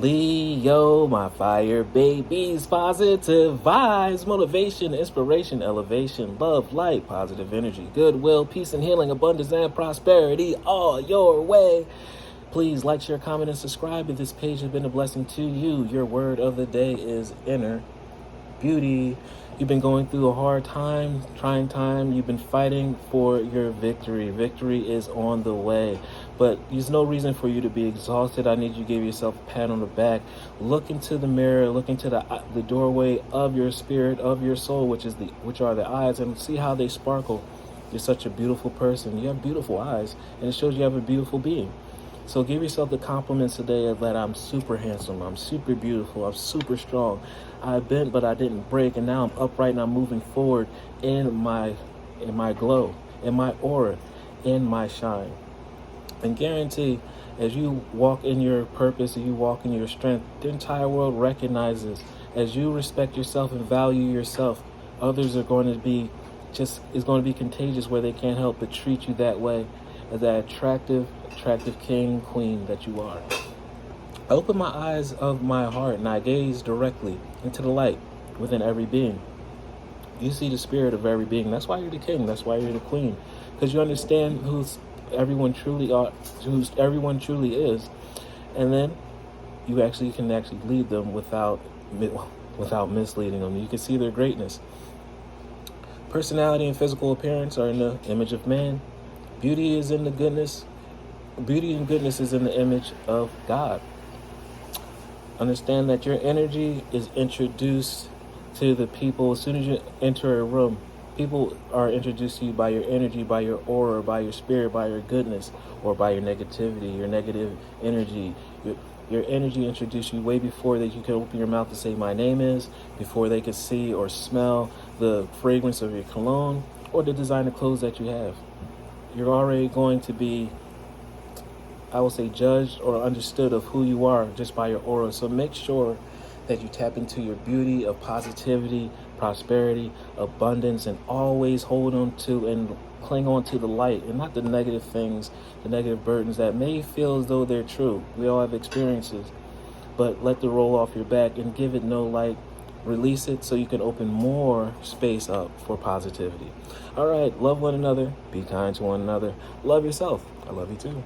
Leo, my fire babies, positive vibes, motivation, inspiration, elevation, love, light, positive energy, goodwill, peace and healing, abundance and prosperity all your way. Please like, share, comment, and subscribe if this page has been a blessing to you. Your word of the day is inner beauty. You've been going through a hard time, trying time. You've been fighting for your victory. Victory is on the way. But there's no reason for you to be exhausted. I need you to give yourself a pat on the back. Look into the mirror. Look into the doorway of your spirit, of your soul, which are the eyes, and see how they sparkle. You're such a beautiful person. You have beautiful eyes, and it shows you have a beautiful being. So give yourself the compliments today of that I'm super handsome, I'm super beautiful, I'm super strong. I bent, but I didn't break, and now I'm upright and I'm moving forward in my glow, in my aura, in my shine. And guarantee, as you walk in your purpose and you walk in your strength, the entire world recognizes. As you respect yourself and value yourself, others are going to be is going to be contagious, where they can't help but treat you that way, as that attractive king, queen that you are. I open my eyes of my heart and I gaze directly into the light within every being. You see the spirit of every being. That's why you're the king. That's why you're the queen. Because you understand who everyone truly is. And then you can lead them without misleading them. You can see their greatness. Personality and physical appearance are in the image of man. Beauty is in the goodness. Beauty and goodness is in the image of God. Understand that your energy is introduced to the people. As soon as you enter a room, people are introduced to you by your energy, by your aura, by your spirit, by your goodness, or by your negativity, your negative energy. Your energy introduced you way before that you can open your mouth to say my name is, before they could see or smell the fragrance of your cologne or the design of clothes that you have. You're already going to be, I will say, judged or understood of who you are just by your aura. So make sure that you tap into your beauty of positivity, prosperity, abundance, and always hold on to and cling on to the light and not the negative things, the negative burdens that may feel as though they're true. We all have experiences, but let the roll off your back and give it no light. Release it so you can open more space up for positivity. All right, love one another, be kind to one another, love yourself. I love you too.